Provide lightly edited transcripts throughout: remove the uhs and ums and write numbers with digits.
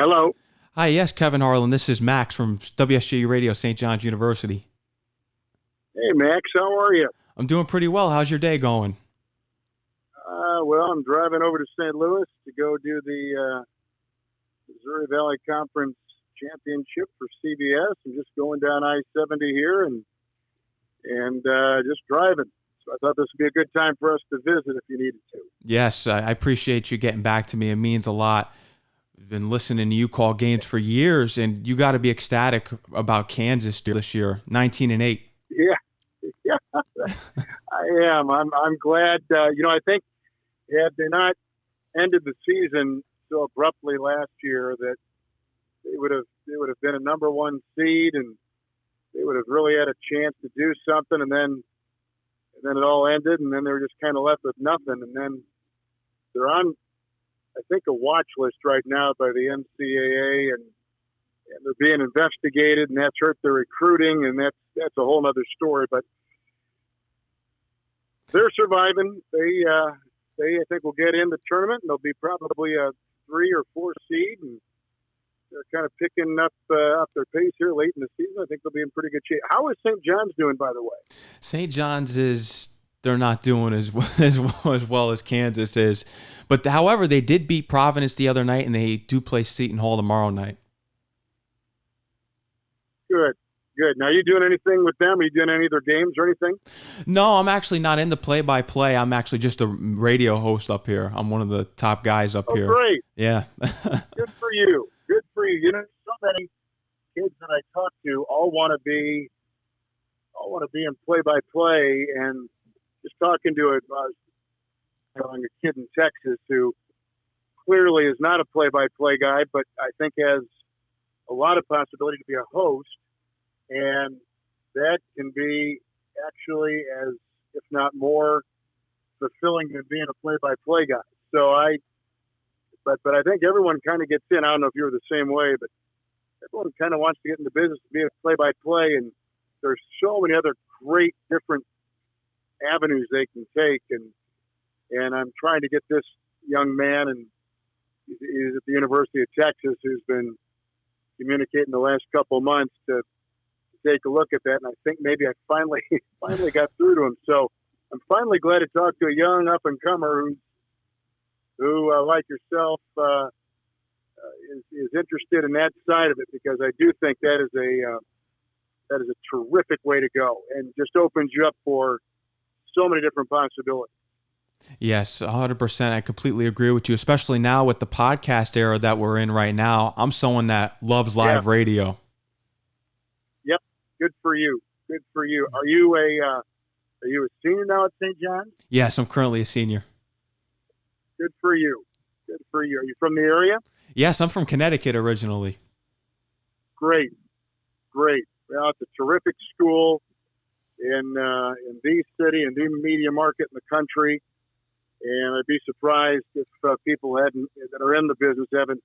Hello. Hi, yes, Kevin Harlan. This is Max from WSJU Radio, St. John's University. Hey, Max. How are you? I'm doing pretty well. How's your day going? Well, I'm driving over to St. Louis to go do the Missouri Valley Conference Championship for CBS. I'm just going down I-70 here and just driving. So I thought this would be a good time for us to visit if you needed to. Yes, I appreciate you getting back to me. It means a lot. I've been listening to you call games for years, and you got to be ecstatic about Kansas this year, 19-8. Yeah, I am. I'm glad. I think had they not ended the season so abruptly last year, that they would have been a number one seed, and they would have really had a chance to do something. And then it all ended, and then they were just kind of left with nothing. And then they're on, I think, a watch list right now by the NCAA, and they're being investigated, and that's hurt their recruiting, and that's a whole other story. But they're surviving. They I think will get in the tournament, and they'll be probably a 3 or 4 seed, and they're kind of picking up their pace here late in the season. I think they'll be in pretty good shape. How is St. John's doing, by the way? St. John's they're not doing as well as Kansas is. But however, they did beat Providence the other night, and they do play Seton Hall tomorrow night. Good. Now, are you doing anything with them? Are you doing any of their games or anything? No, I'm actually not in the play-by-play. I'm actually just a radio host up here. I'm one of the top guys up here. Oh, great. Yeah. Good for you. Good for you. You know, so many kids that I talk to all want to be in play-by-play, and just talking to a kid in Texas who clearly is not a play-by-play guy, but I think has a lot of possibility to be a host. And that can be actually as, if not more, fulfilling than being a play-by-play guy. So but I think everyone kind of gets in. I don't know if you're the same way, but everyone kind of wants to get in the business to be a play-by-play. And there's so many other great different avenues they can take. And I'm trying to get this young man, and he's at the University of Texas, who's been communicating the last couple of months to take a look at that, and I think maybe I finally got through to him. So I'm finally glad to talk to a young up and comer who like yourself is interested in that side of it, because I do think that is a terrific way to go, and just opens you up for so many different possibilities. Yes, 100%. I completely agree with you, especially now with the podcast era that we're in right now. I'm someone that loves live radio. Yep. Good for you. Good for you. Are you a senior now at St. John's? Yes, I'm currently a senior. Good for you. Good for you. Are you from the area? Yes, I'm from Connecticut originally. Great. Well, it's a terrific school in the city and the media market in the country. And I'd be surprised if people that are in the business haven't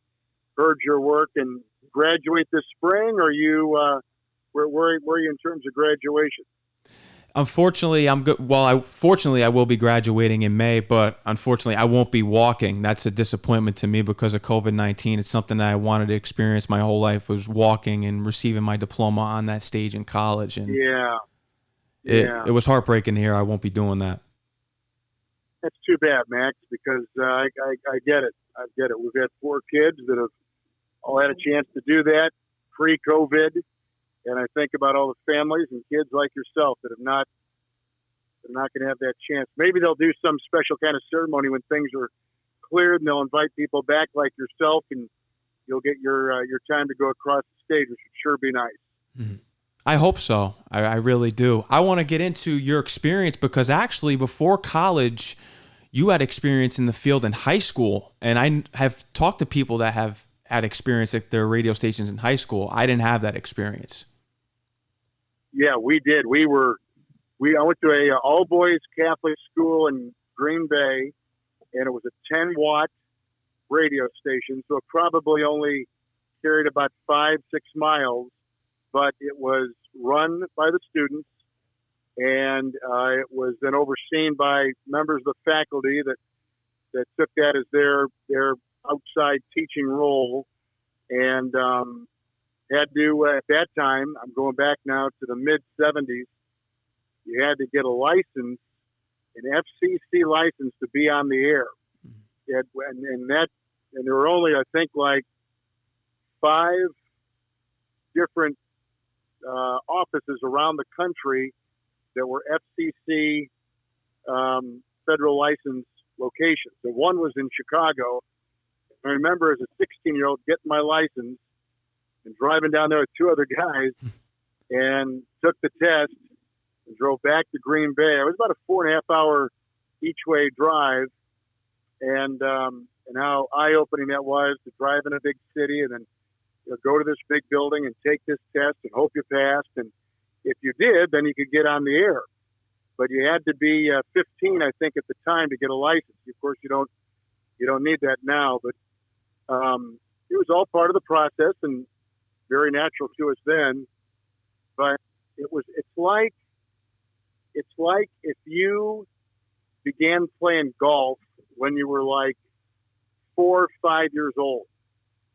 heard your work. And graduate this spring. Or you where are you in terms of graduation? Unfortunately, I'm good. Well, fortunately, I will be graduating in May, but unfortunately, I won't be walking. That's a disappointment to me because of COVID-19. It's something that I wanted to experience my whole life, was walking and receiving my diploma on that stage in college. And it was heartbreaking to hear I won't be doing that. That's too bad, Max, because I get it. I get it. We've had 4 kids that have all had a chance to do that pre-COVID. And I think about all the families and kids like yourself that they're not going to have that chance. Maybe they'll do some special kind of ceremony when things are cleared, and they'll invite people back like yourself, and you'll get your time to go across the stage, which would sure be nice. Mm-hmm. I hope so. I really do. I want to get into your experience, because actually before college, you had experience in the field in high school, and I have talked to people that have had experience at their radio stations in high school. I didn't have that experience. Yeah, we did. I went to a all-boys Catholic school in Green Bay, and it was a 10-watt radio station, so it probably only carried about 5-6 miles, but it was run by the students, and it was then overseen by members of the faculty that took that as their outside teaching role. and had to at that time. I'm going back now to the mid '70s. You had to get a license, an FCC license, to be on the air. And there were only, I think, like 5 different offices around the country that were FCC federal license locations. So one was in Chicago. I remember as a 16-year-old getting my license and driving down there with 2 other guys and took the test and drove back to Green Bay. It was about a 4.5-hour each-way drive, and how eye-opening that was to drive in a big city and then go to this big building and take this test and hope you passed. And if you did, then you could get on the air. But you had to be 15, I think, at the time to get a license. Of course, you don't need that now, but it was all part of the process and very natural to us then. But it's like if you began playing golf when you were like 4 or 5 years old.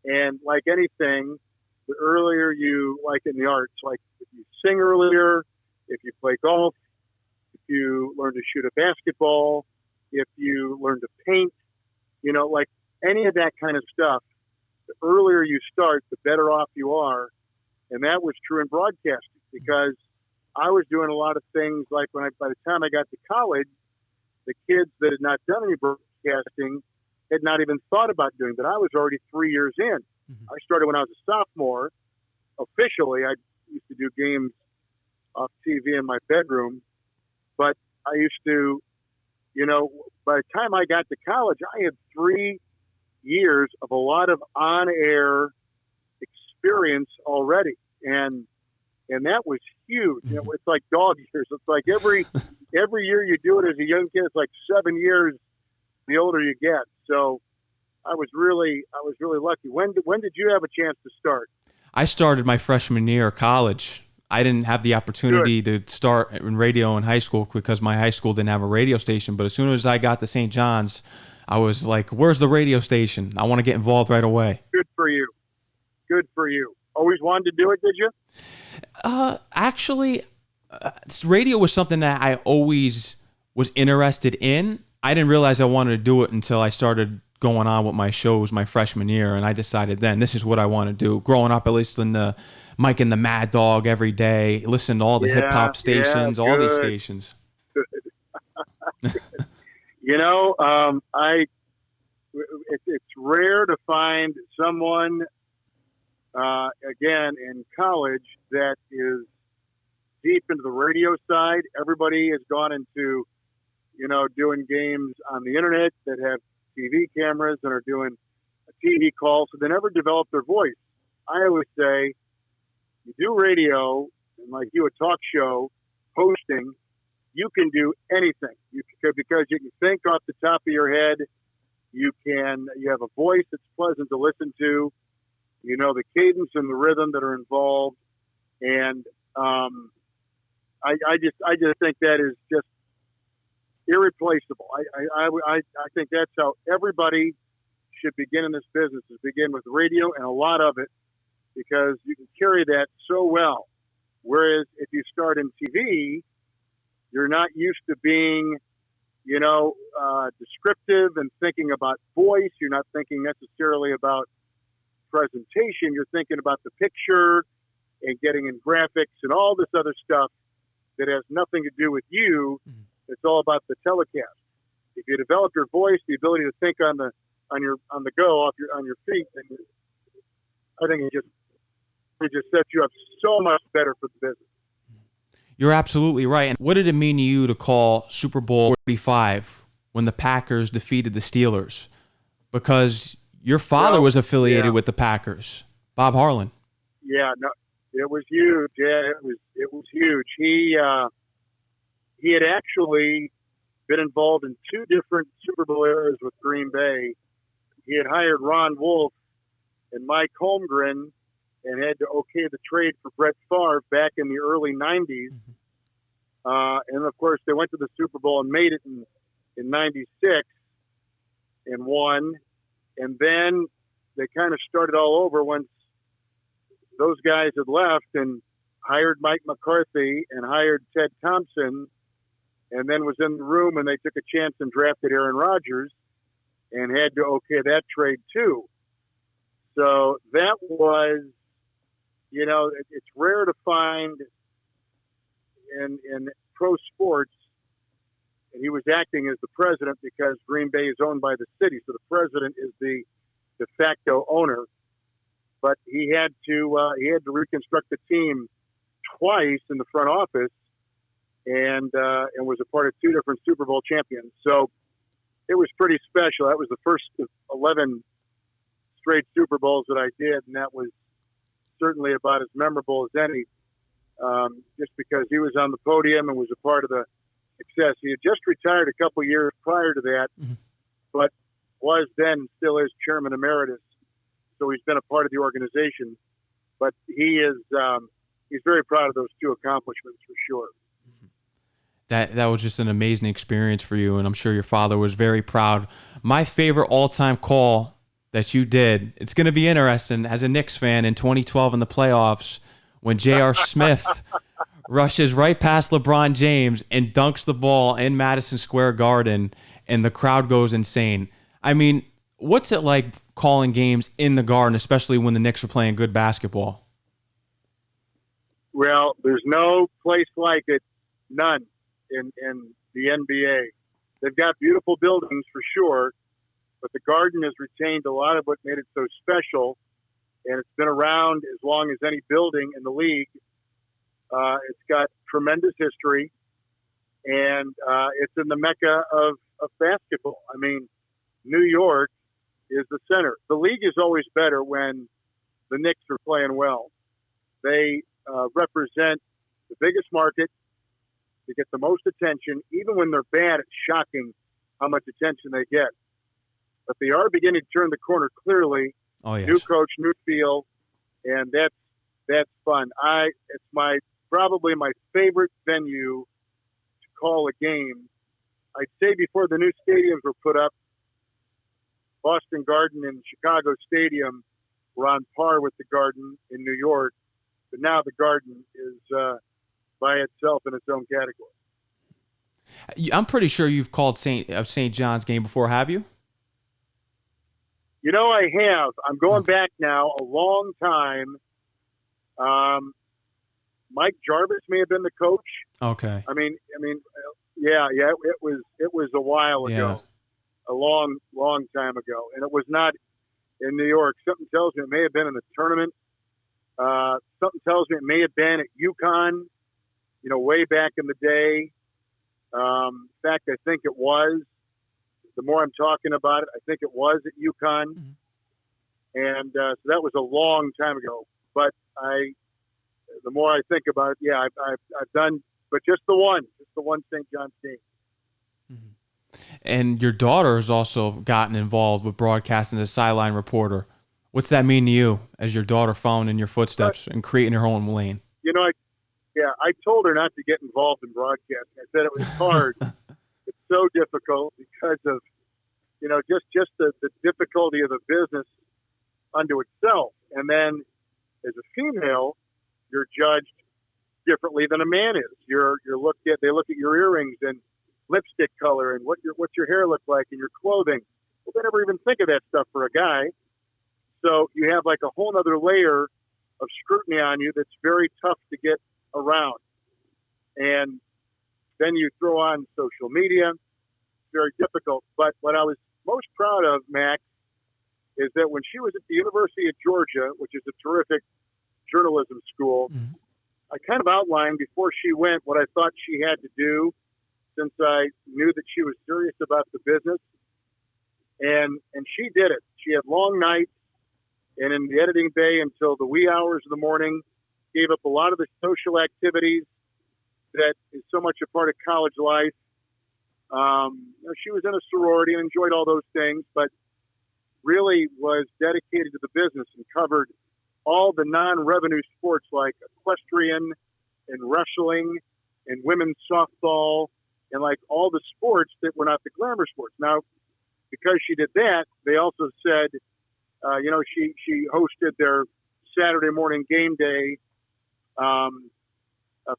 And like anything, the earlier you, like in the arts, like if you sing earlier, if you play golf, if you learn to shoot a basketball, if you learn to paint, like any of that kind of stuff, the earlier you start, the better off you are. And that was true in broadcasting, because I was doing a lot of things like by the time I got to college, the kids that had not done any broadcasting had not even thought about doing that. I was already 3 years in. Mm-hmm. I started when I was a sophomore. Officially, I used to do games off TV in my bedroom, but I used to, by the time I got to college, I had 3 years of a lot of on-air experience already. And that was huge. It's like dog years. It's like every year you do it as a young kid, it's like 7 years the older you get. So I was really lucky. When did you have a chance to start? I started my freshman year of college. I didn't have the opportunity to start in radio in high school because my high school didn't have a radio station. But as soon as I got to St. John's, I was like, where's the radio station? I want to get involved right away. Good for you. Good for you. Always wanted to do it, did you? Actually, radio was something that I always was interested in. I didn't realize I wanted to do it until I started going on with my shows my freshman year, and I decided then this is what I want to do. Growing up, I listened to Mike and the Mad Dog every day, listened to all the hip-hop stations, all these stations. It's rare to find someone, again, in college that is deep into the radio side. Everybody has gone into, doing games on the internet that have TV cameras and are doing a TV call, so they never develop their voice. I always say, you do radio, and like you, a talk show, hosting, you can do anything. Because you can think off the top of your head. You have a voice that's pleasant to listen to. The cadence and the rhythm that are involved. And I just think that is just irreplaceable. I think that's how everybody should begin in this business, is begin with radio and a lot of it, because you can carry that so well. Whereas if you start in TV, you're not used to being, descriptive and thinking about voice. You're not thinking necessarily about presentation. You're thinking about the picture and getting in graphics and all this other stuff that has nothing to do with you. Mm-hmm. It's all about the telecast. If you develop your voice, the ability to think on the go on your feet, then I think it just sets you up so much better for the business. You're absolutely right. And what did it mean to you to call Super Bowl 45 when the Packers defeated the Steelers? Because your father was affiliated with the Packers, Bob Harlan. Yeah, no, it was huge. Yeah, it was huge. He had actually been involved in 2 different Super Bowl eras with Green Bay. He had hired Ron Wolf and Mike Holmgren and had to okay the trade for Brett Favre back in the early 90s. And, of course, they went to the Super Bowl and made it in 96 and won. And then they kind of started all over once those guys had left and hired Mike McCarthy and hired Ted Thompson, and then was in the room and they took a chance and drafted Aaron Rodgers and had to okay that trade too. So that was, it's rare to find in pro sports, and he was acting as the president because Green Bay is owned by the city, so the president is the de facto owner. But he had to reconstruct the team twice in the front office, and was a part of two different Super Bowl champions. So it was pretty special. That was the first of 11 straight Super Bowls that I did, and that was certainly about as memorable as any, just because he was on the podium and was a part of the success. He had just retired a couple years prior to that, but was then still is chairman emeritus. So he's been a part of the organization, but he's very proud of those two accomplishments for sure. That was just an amazing experience for you, and I'm sure your father was very proud. My favorite all-time call that you did, it's going to be interesting as a Knicks fan in 2012 in the playoffs when J.R. Smith rushes right past LeBron James and dunks the ball in Madison Square Garden, and the crowd goes insane. I mean, what's it like calling games in the Garden, especially when the Knicks are playing good basketball? Well, there's no place like it, none in the NBA. They've got beautiful buildings for sure, but the Garden has retained a lot of what made it so special, and it's been around as long as any building in the league. It's got tremendous history, and it's in the mecca of basketball. I mean, New York is the center. The league is always better when the Knicks are playing well. They represent the biggest market. They get the most attention. Even when they're bad, it's shocking how much attention they get. But they are beginning to turn the corner clearly. Oh, yes. New coach, new field, and that's fun. It's probably my favorite venue to call a game. I'd say before the new stadiums were put up, Boston Garden and Chicago Stadium were on par with the Garden in New York, but now the Garden is by itself in its own category. I'm pretty sure you've called St. John's game before, have you? I have. I'm going back now a long time. Mike Jarvis may have been the coach. Okay. I mean, yeah. It was a while ago, a long time ago, and it was not in New York. Something tells me it may have been in the tournament. Something tells me it may have been at UConn, way back in the day. In fact, I think it was. The more I'm talking about it, I think it was at UConn. Mm-hmm. And so that was a long time ago. But the more I think about it, I've done, but just the one St. John's game. Mm-hmm. And your daughter has also gotten involved with broadcasting as a sideline reporter. What's that mean to you as your daughter following in your footsteps and creating her own lane? I told her not to get involved in broadcasting. I said it was hard. It's so difficult because of, just the difficulty of the business unto itself. And then as a female, you're judged differently than a man is. They look at your earrings and lipstick color and what's your hair look like and your clothing. Well, they never even think of that stuff for a guy. So you have like a whole other layer of scrutiny on you that's very tough to get around. And then you throw on social media. It's very difficult. But what I was most proud of, Max, is that when she was at the University of Georgia, which is a terrific journalism school, mm-hmm. I kind of outlined before she went what I thought she had to do, since I knew that she was serious about the business. And she did it. She had long nights, and in the editing bay until the wee hours of the morning, gave up a lot of the social activities that is so much a part of college life. She was in a sorority and enjoyed all those things, but really was dedicated to the business and covered all the non-revenue sports like equestrian and wrestling and women's softball and like all the sports that were not the glamour sports. Now, because she did that, they also said, she hosted their Saturday morning game day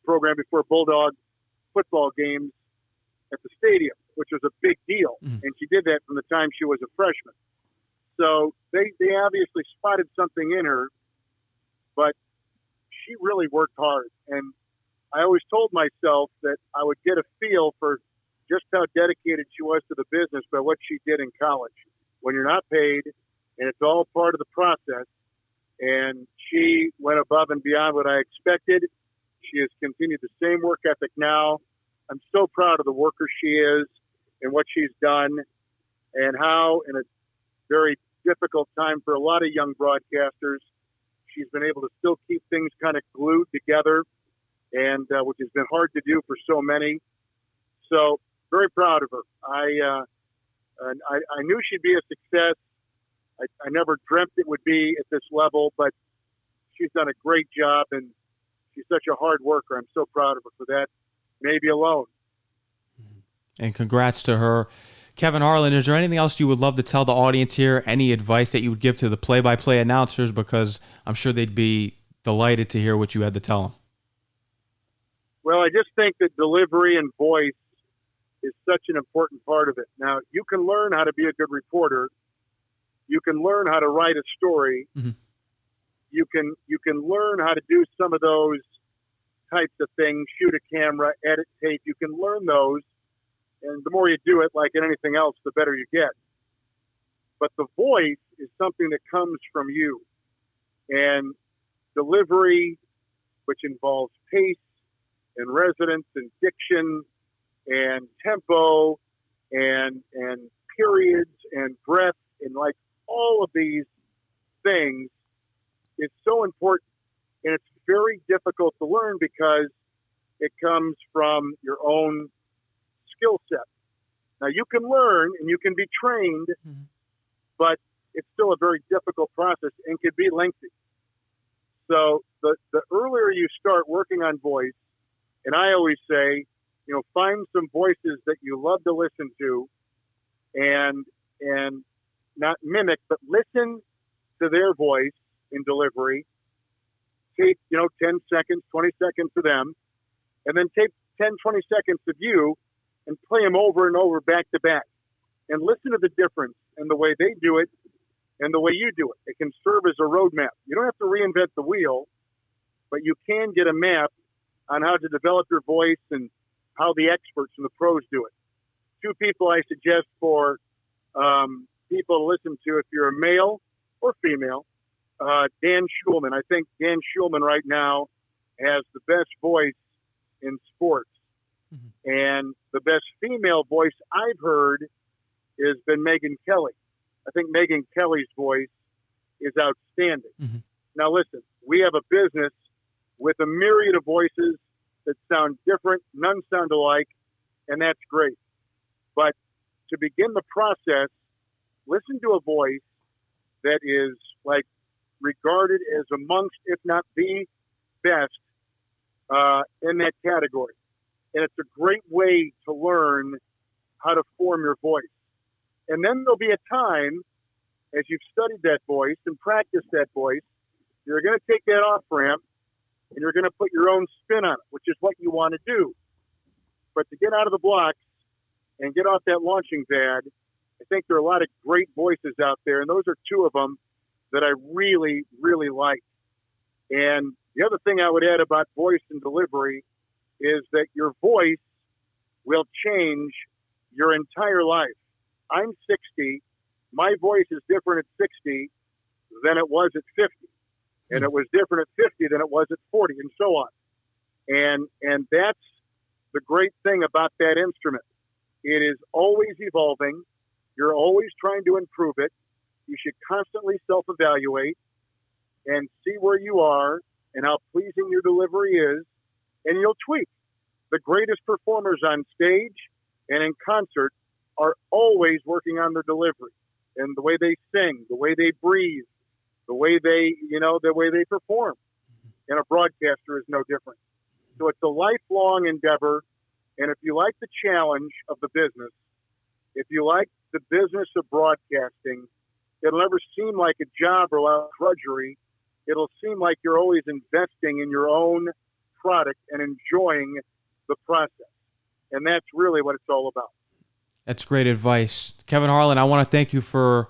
program before Bulldog football games at the stadium, which was a big deal. Mm. And she did that from the time she was a freshman. So they obviously spotted something in her, but she really worked hard. And I always told myself that I would get a feel for just how dedicated she was to the business by what she did in college. When you're not paid and it's all part of the process, and she went above and beyond what I expected. She has continued the same work ethic now. I'm so proud of the worker she is and what she's done, and how in a very difficult time for a lot of young broadcasters, she's been able to still keep things kind of glued together, and which has been hard to do for so many. So very proud of her. I knew she'd be a success. I never dreamt it would be at this level, but she's done a great job, and she's such a hard worker. I'm so proud of her for that, maybe alone. And congrats to her. Kevin Harlan, is there anything else you would love to tell the audience here? Any advice that you would give to the play-by-play announcers? Because I'm sure they'd be delighted to hear what you had to tell them. Well, I just think that delivery and voice is such an important part of it. Now, you can learn how to be a good reporter. You can learn how to write a story. Mm-hmm. You can learn how to do some of those types of things, shoot a camera, edit tape. You can learn those, and the more you do it, like in anything else, the better you get. But the voice is something that comes from you. And delivery, which involves pace and resonance and diction and tempo and periods and breath and like all of these things, is so important. And it's very difficult to learn because it comes from your own skill set. Now, you can learn and you can be trained, Mm-hmm. but it's still a very difficult process and can be lengthy. So the earlier you start working on voice, and I always say, find some voices that you love to listen to, and not mimic, but listen to their voice in delivery. Take 10 seconds, 20 seconds to them, and then take 10, 20 seconds of you and play them over and over back to back, and listen to the difference in the way they do it and the way you do it. It can serve as a roadmap. You don't have to reinvent the wheel, but you can get a map on how to develop your voice and how the experts and the pros do it. Two people I suggest for people to listen to if you're a male or female. Dan Schulman. I think Dan Schulman right now has the best voice in sports. Mm-hmm. And the best female voice I've heard has been Megyn Kelly. I think Megyn Kelly's voice is outstanding. Mm-hmm. Now, listen, we have a business with a myriad of voices that sound different, none sound alike, and that's great. But to begin the process, listen to a voice that is like regarded as amongst, if not the best in that category. And it's a great way to learn how to form your voice. And then there'll be a time, as you've studied that voice and practiced that voice, you're going to take that off ramp and you're going to put your own spin on it, which is what you want to do. But to get out of the blocks and get off that launching pad, I think there are a lot of great voices out there, and those are two of them that I really, really like. And the other thing I would add about voice and delivery is that your voice will change your entire life. I'm 60. My voice is different at 60 than it was at 50. And it was different at 50 than it was at 40, and so on. And that's the great thing about that instrument. It is always evolving. You're always trying to improve it. You should constantly self-evaluate and see where you are and how pleasing your delivery is, and you'll tweak. The greatest performers on stage and in concert are always working on their delivery and the way they sing, the way they breathe, the way they perform. And a broadcaster is no different. So it's a lifelong endeavor. And if you like the challenge of the business, if you like the business of broadcasting, it'll never seem like a job or like drudgery. It'll seem like you're always investing in your own product and enjoying the process. And that's really what it's all about. That's great advice. Kevin Harlan, I want to thank you for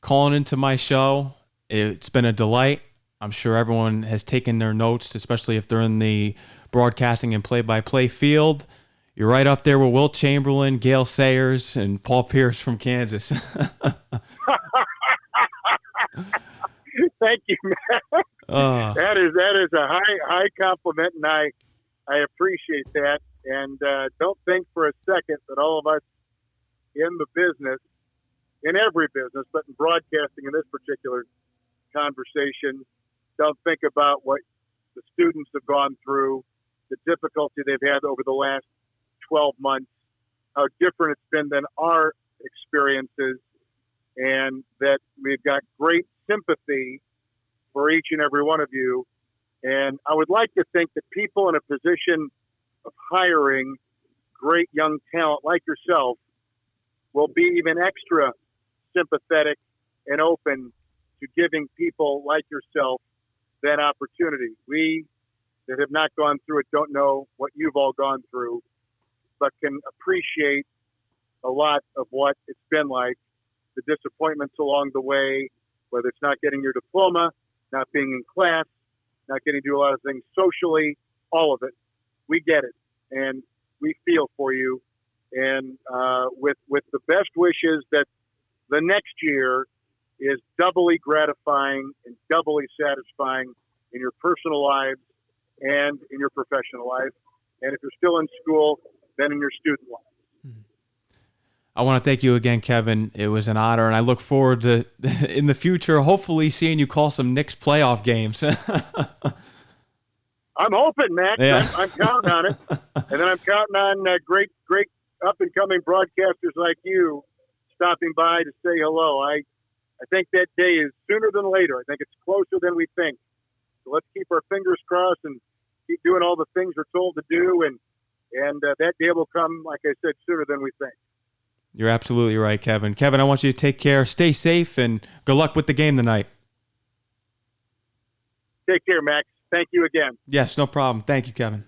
calling into my show. It's been a delight. I'm sure everyone has taken their notes, especially if they're in the broadcasting and play-by-play field. You're right up there with Wilt Chamberlain, Gale Sayers, and Paul Pierce from Kansas. Thank you, man. That is a high compliment, and I appreciate that. And don't think for a second that all of us in the business, in every business, but in broadcasting in this particular conversation, don't think about what the students have gone through, the difficulty they've had over the last 12 months, how different it's been than our experiences, and that we've got great sympathy for each and every one of you. And I would like to think that people in a position of hiring great young talent like yourself will be even extra sympathetic and open to giving people like yourself that opportunity. We that have not gone through it don't know what you've all gone through, but can appreciate a lot of what it's been like, the disappointments along the way, whether it's not getting your diploma, not being in class, not getting to do a lot of things socially, all of it. We get it, and we feel for you. And with the best wishes that the next year is doubly gratifying and doubly satisfying in your personal lives and in your professional life. And if you're still in school, then in your student life. I want to thank you again, Kevin. It was an honor, and I look forward to, in the future, hopefully seeing you call some Knicks playoff games. I'm hoping, Max. Yeah. I'm counting on it. And then I'm counting on great up-and-coming broadcasters like you stopping by to say hello. I think that day is sooner than later. I think it's closer than we think. So let's keep our fingers crossed and keep doing all the things we're told to do, and that day will come, like I said, sooner than we think. You're absolutely right, Kevin. Kevin, I want you to take care, stay safe, and good luck with the game tonight. Take care, Max. Thank you again. Yes, no problem. Thank you, Kevin.